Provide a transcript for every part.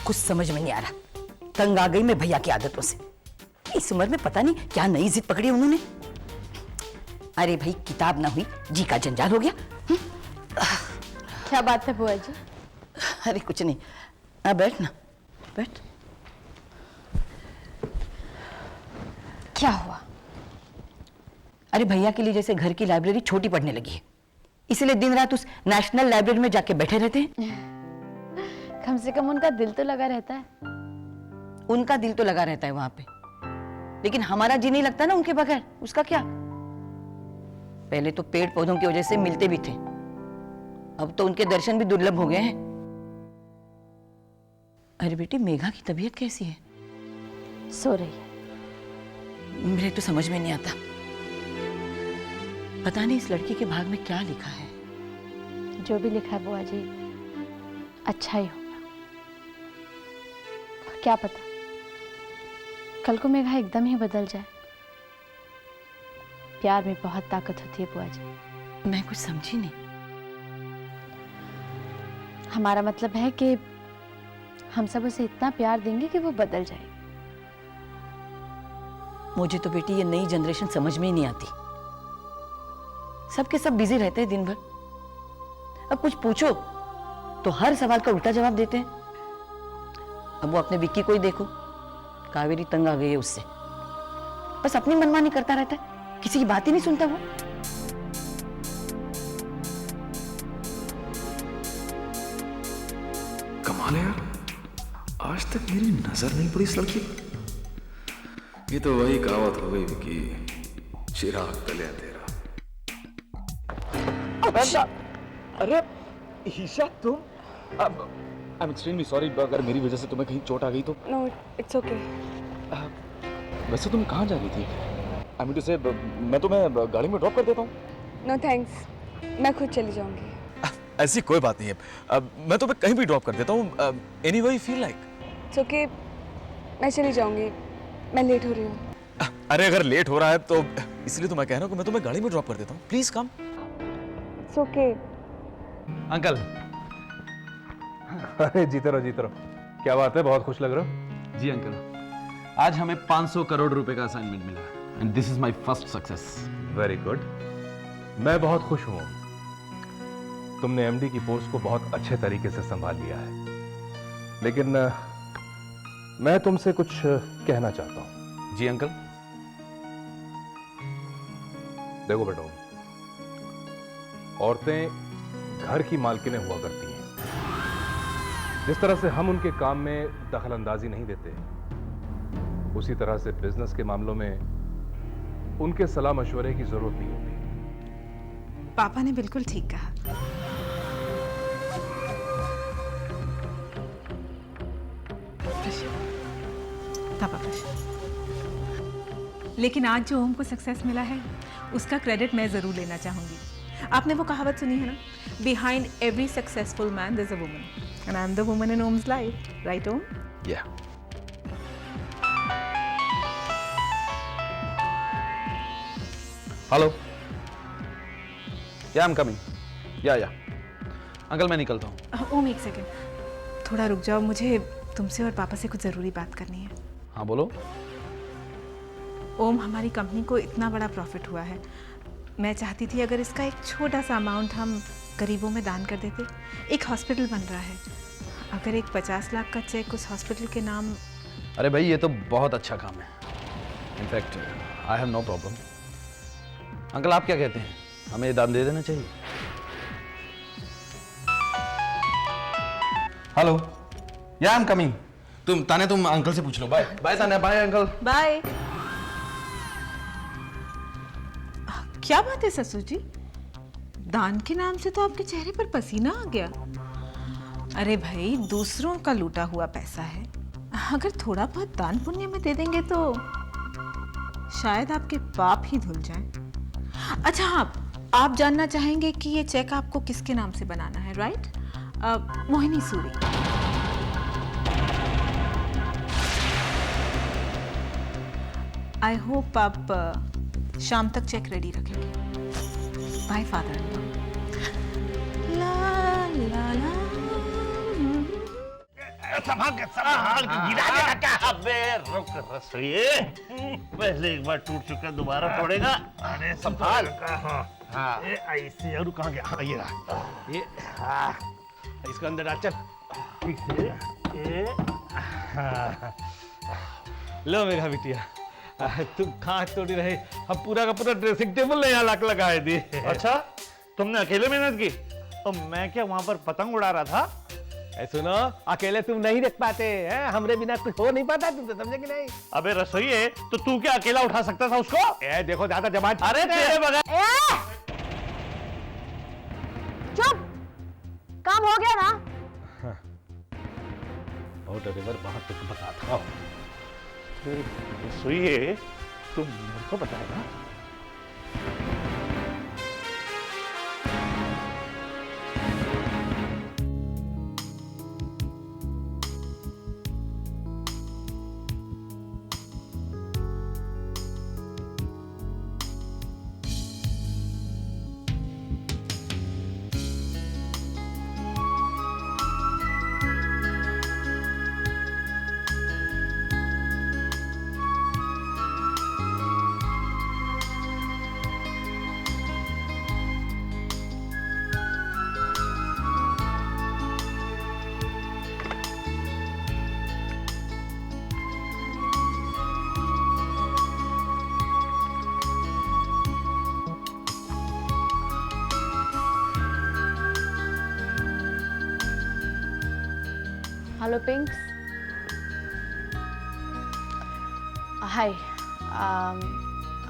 कुछ समझ में नहीं आ रहा, तंग आ गई मैं भैया की आदतों से। इस उम्र में पता नहीं क्या नई जिद पकड़ी उन्होंने। अरे भाई किताब ना हुई जी का जंजाल हो गया। क्या बात है बुआ जी? अरे कुछ नहीं, बैठ ना, बैठ। क्या हुआ? अरे भैया के लिए जैसे घर की लाइब्रेरी छोटी पड़ने लगी है, इसलिए दिन रात उस नेशनल लाइब्रेरी में जाके बैठे रहते हैं। कम से कम उनका दिल तो लगा रहता है। उनका दिल तो लगा रहता है वहां पे, लेकिन हमारा जी नहीं लगता ना उनके बगैर। उसका क्या, पहले तो पेड़ पौधों की वजह से मिलते भी थे, अब तो उनके दर्शन भी दुर्लभ हो गए हैं। अरे बेटी मेघा की तबीयत कैसी है? सो रही है। मेरे तो समझ में नहीं आता, पता नहीं इस लड़की के भाग में क्या लिखा है। जो भी लिखा है बुआ जी अच्छा ही होगा। और क्या पता कल को मेघा एकदम ही बदल जाए। प्यार में बहुत ताकत होती है बुआ जी। मैं कुछ समझी नहीं। हमारा मतलब है कि हम सब उसे इतना प्यार देंगे कि वो बदल जाएगी। मुझे तो बेटी ये नई जनरेशन समझ में ही नहीं आती, सबके सब बिजी रहते हैं दिन भर। अब कुछ पूछो तो हर सवाल का उल्टा जवाब देते हैं। अब वो अपने विक्की को ही देखो, कावेरी तंग आ गई है उससे, बस अपनी मनमानी करता रहता है, किसी की बात ही नहीं सुनता वो। कमाल है यार, आज तक मेरी नजर नहीं पड़ी इस लड़की। ये तो वही कहावत हो गई कि चिराग तले तेरा। अरे ईशा तुम, आई एम एक्सट्रीमली सॉरी अगर मेरी वजह से तुम्हें कहीं चोट आ गई तो। No it's okay. वैसे तुम कहाँ जा रही थी? आई मीन टू से मैं तुम्हें गाड़ी में ड्रॉप कर देता हूँ। नो थैंक्स, मैं खुद चली जाऊंगी। ऐसी कोई बात नहीं है, मैं तुम्हें कहीं भी ड्रॉप कर देता हूँ, any way you feel like. It's okay, मैं चली जाऊंगी, मैं लेट हो रही हूँ। अरे अगर लेट हो रहा है तो इसलिए तो मैं कह रहा हूँ कि मैं तुम्हें गाड़ी में ड्रॉप कर देता हूँ, please come. It's okay. Uncle. अरे जीते रहो, क्या बात है, बहुत खुश लग रहे हो। जी अंकल, आज हमें 500 करोड़ रुपए का असाइनमेंट मिला and this is my first success. Very good, मैं बहुत खुश हूं। तुमने एमडी की पोस्ट को बहुत अच्छे तरीके से संभाल लिया है, लेकिन मैं तुमसे कुछ कहना चाहता हूं। जी अंकल। देखो बेटो, औरतें घर की मालकिनें हुआ करती हैं। जिस तरह से हम उनके काम में दखल अंदाजी नहीं देते, उसी तरह से बिजनेस के मामलों में उनके सलाह मशवरे की जरूरत नहीं होती। पापा ने बिल्कुल ठीक कहा। पापा लेकिन आज जो ओम को सक्सेस मिला है उसका क्रेडिट मैं जरूर लेना चाहूंगी। आपने वो कहावत सुनी है ना, behind every successful man there is a woman and I am the woman in Om's life, right Om? Yeah hello, yeah I am coming. Yeah uncle मैं निकलता हूँ। ओम एक सेकेंड, थोड़ा रुक जाओ, मुझे तुमसे और पापा से कुछ जरूरी बात करनी है। हाँ बोलो। ओम, हमारी कंपनी को इतना बड़ा प्रॉफिट हुआ है, मैं चाहती थी अगर इसका एक छोटा सा अमाउंट हम गरीबों में दान कर देते। एक हॉस्पिटल बन रहा है, अगर एक 50 लाख का चेक उस हॉस्पिटल के नाम। अरे भाई ये तो बहुत अच्छा काम है, in fact I have no problem. Uncle आप क्या कहते हैं, हमें ये दान दे देना चाहिए? Hello, yeah I am coming. तुम अंकल से पूछ लो। Bye bye Tanya, bye uncle. Bye. क्या बात है ससुर जी, दान के नाम से तो आपके चेहरे पर पसीना आ गया। अरे भाई, दूसरों का लूटा हुआ पैसा है, अगर थोड़ा बहुत दान पुण्य में दे देंगे तो शायद आपके पाप ही धुल जाएं। अच्छा हाँ, आप जानना चाहेंगे कि ये चेक आपको किसके नाम से बनाना है, right? Mohini Suri. I hope आप शाम तक चेक रेडी रखेंगे। Bye father. संभाल के गिरा देगा क्या? अबे रुक रसोइये, पहले एक बार टूट चुका दोबारा तोड़ेगा। अरे संभाल। हाँ ये ऐसे और कहाँ गया? हाँ ये रहा, ये इसको अंदर डाल, चल ठीक से। ये लो मेरा बिटिया, तुम कहाँ तोड़ी रहे, हम पूरा का पूरा ड्रेसिंग टेबल यहाँ लगाए दिए। अच्छा, तुमने अकेले मेहनत की? और मैं क्या वहां पर पतंग उड़ा रहा था? सुनो, अकेले तुम नहीं देख पाते हैं, हमरे बिना कुछ हो नहीं पाता, तुम तो समझे कि नहीं? अबे रसोइये, तो तू क्या अकेला उठा सकता था उसको? देखो ज्यादा जबान। अरे तेरे बगैर। चुप, काम हो गया ना? बहुत रिवर बाहर तो बताता हूँ। रसोइये, तुम मुझको बताएगा? Hello Pinks. Hi,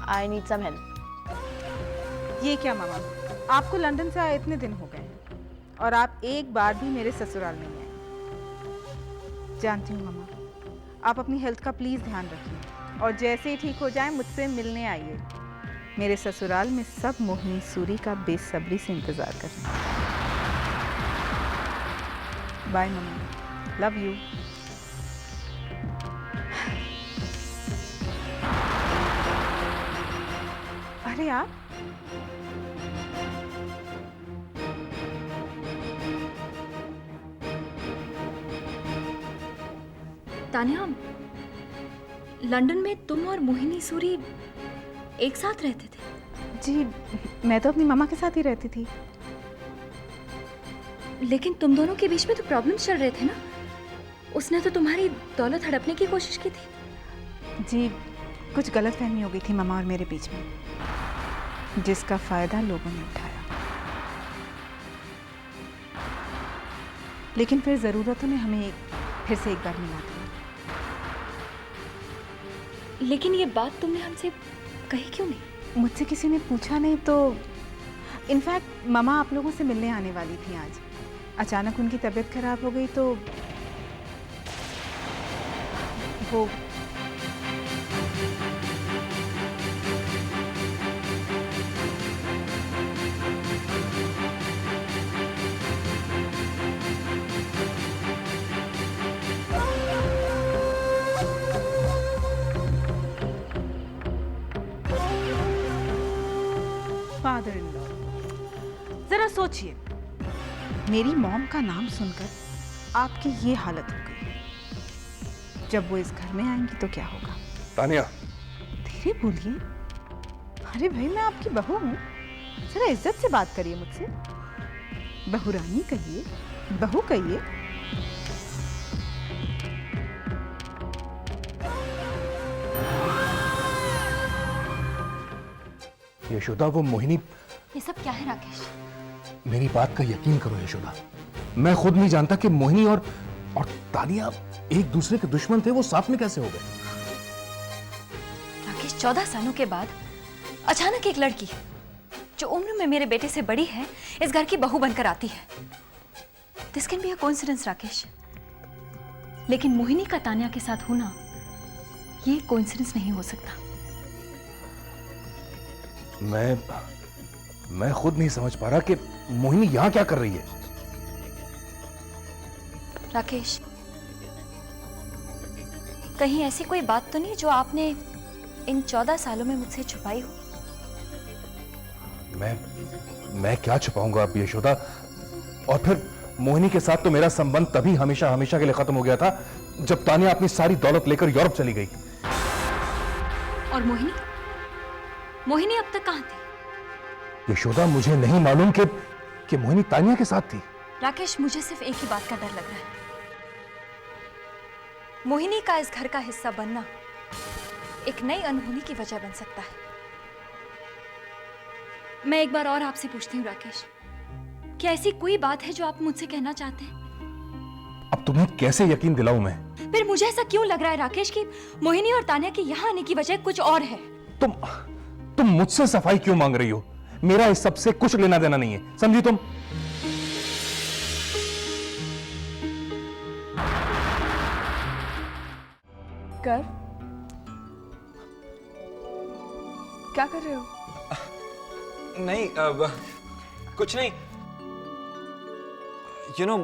I need some help. ये क्या मामा, आपको लंदन से आए इतने दिन हो गए हैं और आप एक बार भी मेरे ससुराल नहीं आए। जानती हूँ मामा, आप अपनी हेल्थ का प्लीज़ ध्यान रखिए और जैसे ही ठीक हो जाए मुझसे मिलने आइए। मेरे ससुराल में सब मोहिनी सूरी का बेसब्री से इंतज़ार कर रहे हैं। बाय मामा, लव यू। अरे आप तान्या, लंदन में तुम और मोहिनी सूरी एक साथ रहते थे? जी, मैं तो अपनी मामा के साथ ही रहती थी। लेकिन तुम दोनों के बीच में तो प्रॉब्लम्स चल रहे थे ना? उसने तो तुम्हारी दौलत हड़पने की कोशिश की थी। जी, कुछ गलतफहमी हो गई थी मामा और मेरे बीच में, जिसका फायदा लोगों ने उठाया। लेकिन फिर ज़रूरतों ने हमें फिर से एक बार मिला दिया। लेकिन ये बात तुमने हमसे कही क्यों नहीं? मुझसे किसी ने पूछा नहीं तो। इनफैक्ट मामा आप लोगों से मिलने आने वाली थी आज। अचानक उनकी तबीयत खराब हो गई तो वो फादर इन लॉ। जरा सोचिए, मेरी मॉम का नाम सुनकर आपकी ये हालत हो गई। जब वो इस घर में आएंगी तो क्या होगा? तानिया, धीरे बोलिए। अरे भाई, मैं आपकी बहू हूँ, जरा इज्जत से बात करिए मुझसे। बहू रानी कहिए, बहू कहिए। यशोदा, वो मोहिनी। ये सब क्या है राकेश? मेरी बात का यकीन करो यशोदा, मैं खुद नहीं जानता कि मोहिनी और तानिया एक दूसरे के दुश्मन थे। वो साथ में कैसे हो गए? राकेश, 14 सालों के बाद अचानक एक लड़की जो उम्र में मेरे बेटे से बड़ी है इस घर की बहू बनकर आती है। This can be a coincidence Rakesh, लेकिन मोहिनी का तानिया के साथ होना ये कोइंसिडेंस नहीं हो सकता। मैं खुद नहीं समझ पा रहा कि मोहिनी यहां क्या कर रही है। राकेश, कहीं ऐसी कोई बात तो नहीं जो आपने इन 14 सालों में मुझसे छुपाई हो? मैं क्या छुपाऊंगा अब यशोदा? और फिर मोहिनी के साथ तो मेरा संबंध तभी हमेशा हमेशा के लिए खत्म हो गया था जब तानिया अपनी सारी दौलत लेकर यूरोप चली गई। और मोहिनी मोहिनी अब तक कहाँ थी? यशोदा, मुझे नहीं मालूम कि मोहिनी तानिया के साथ थी। राकेश, मुझे सिर्फ एक ही बात का डर लग रहा है। मोहिनी का इस घर का हिस्सा बनना एक नई अनहोनी की वजह बन सकता है। मैं एक बार और आपसे पूछती हूँ राकेश, क्या ऐसी कोई बात है जो आप मुझसे कहना चाहते हैं? अब तुम्हें कैसे यकीन दिलाऊं मैं? फिर मुझे ऐसा क्यों लग रहा है राकेश कि मोहिनी और तानिया के यहाँ आने की वजह कुछ और है? तुम मुझसे सफाई क्यों मांग रही हो? मेरा इस सब से कुछ लेना देना नहीं है, समझी तुम? कर क्या कर रहे हो? नहीं, कुछ नहीं। यू नो,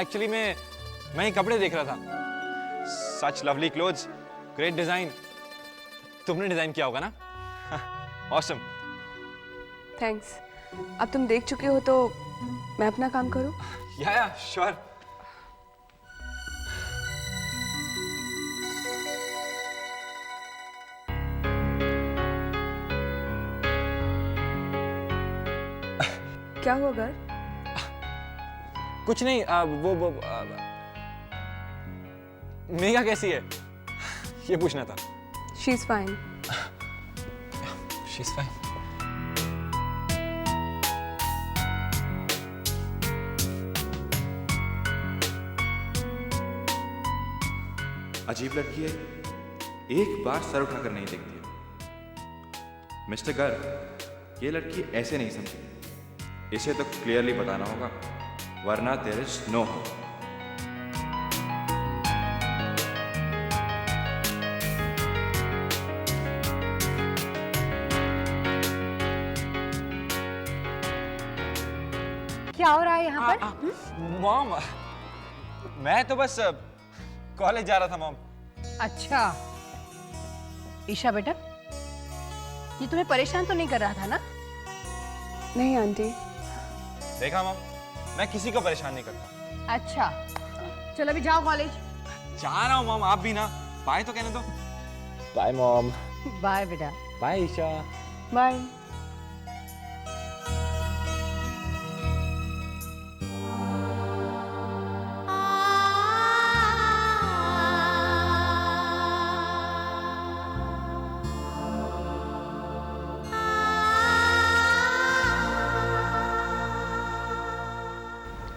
एक्चुअली मैं ये कपड़े देख रहा था। Such lovely clothes, great design. तुमने डिजाइन किया होगा ना? ऑसम। थैंक्स। अब तुम देख चुके हो तो मैं अपना काम करूं? या श्योर। क्या हुआ घर? कुछ नहीं। वो मेघा कैसी है ये पूछना था। She is fine. She is fine. अजीब लड़की है, एक बार सर उठाकर नहीं देखती। मिस्टर गर्ग, ये लड़की ऐसे नहीं समझी, इसे तो क्लियरली बताना होगा, वरना देयर इज नो होप। क्या हो रहा है यहाँ पर? मॉम, मैं तो बस कॉलेज जा रहा था मॉम। अच्छा ईशा बेटा, ये तुम्हें परेशान तो नहीं कर रहा था ना? नहीं आंटी। देखा मॉम, मैं किसी को परेशान नहीं करता। अच्छा चलो अभी जाओ कॉलेज। जा रहा हूँ मॉम, आप भी ना। बाय तो कहने दो। Bye mom. बाय बेटा। बाय ईशा। बाय।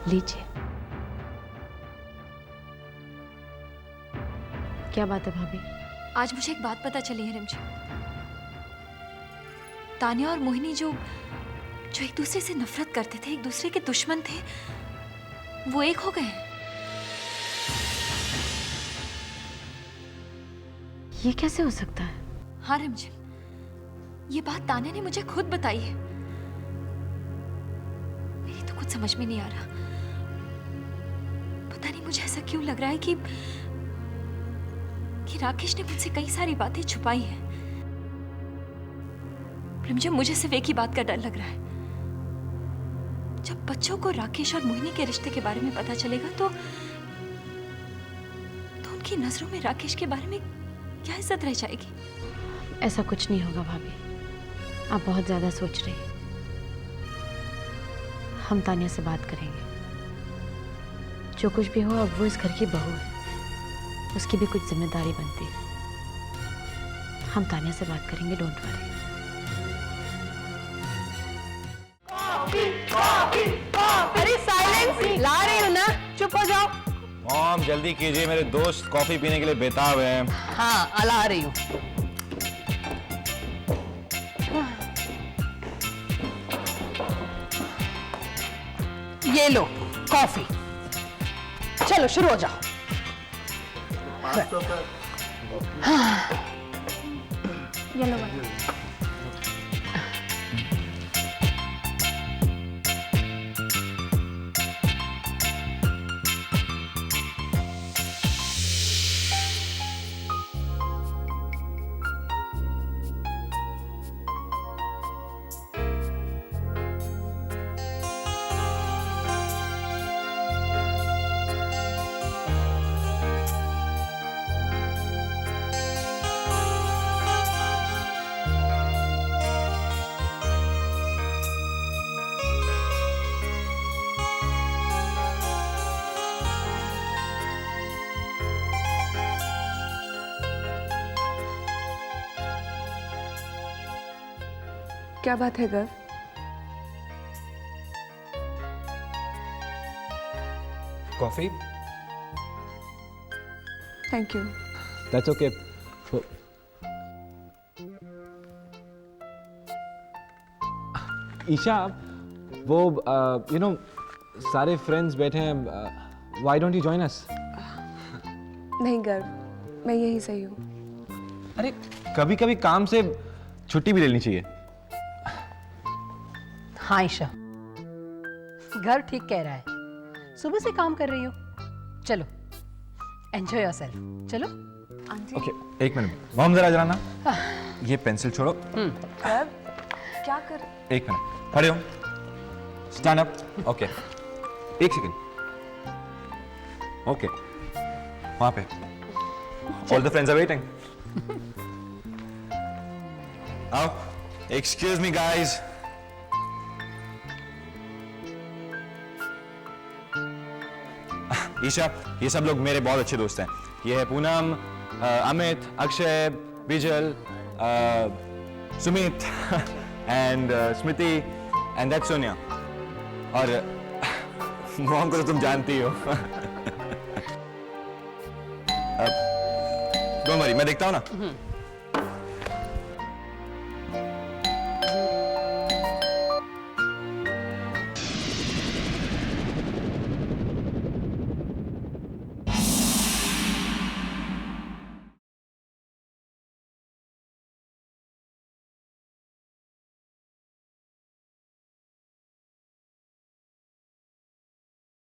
लीजिए। क्या बात है भाभी? आज मुझे एक बात पता चली है रिमझिम। तानिया और मोहिनी जो एक दूसरे से नफरत करते थे, एक दूसरे के दुश्मन थे, वो एक हो गए हैं। ये कैसे हो सकता है? हाँ रिमझिम, ये बात तानिया ने मुझे खुद बताई है। मेरी तो कुछ समझ में नहीं आ रहा। पता नहीं मुझे ऐसा क्यों लग रहा है कि राकेश ने मुझसे कई सारी बातें छुपाई हैं। रिमझिम, मुझे सिर्फ एक ही बात का डर लग रहा है। जब बच्चों को राकेश और मोहिनी के रिश्ते के बारे में पता चलेगा तो उनकी नजरों में राकेश के बारे में क्या इज्जत रह जाएगी? ऐसा कुछ नहीं होगा भाभी, आप बहुत ज्यादा सोच रही हैं। हम तानिया से बात करेंगे। जो कुछ भी हो, अब वो इस घर की बहू है, उसकी भी कुछ जिम्मेदारी बनती है। हम तानिया से बात करेंगे, डोंट वरी। अरे साइलेंस, ला रही हूँ ना, चुप हो जाओ। मॉम जल्दी कीजिए, मेरे दोस्त कॉफी पीने के लिए बेताब हैं। हाँ ला रही हूँ। ये लो कॉफी। चलो शुरू हो जाओ। हाँ। ये लो वाला। क्या बात है Garv? Coffee? Thank you. That's okay. Isha, वो यू नो सारे फ्रेंड्स बैठे हैं, why don't you join us? नहीं गर्व, मैं यही सही हूँ। अरे कभी कभी काम से छुट्टी भी ले लेनी चाहिए। हाँ ईशा, घर ठीक कह रहा है, सुबह से काम कर रही हो। चलो एंजॉय योरसेल्फ, चलो। ओके, एक मिनट मोम, जरा जरा ना, ये पेंसिल छोड़ो। गर्व क्या कर? एक मिनट, खड़े हो, स्टैंड अप। ओके, एक सेकंड। ओके, वहां पे all the friends are waiting. आओ, एक्सक्यूज मी गाइस। ईशा, ये सब लोग मेरे बहुत अच्छे दोस्त हैं। ये है Poonam, Amit, Akshay, vigil, Sumit and Smriti and that Sonia. और मॉम को तो तुम जानती हो। डोंट वरी, मैं देखता हूँ ना।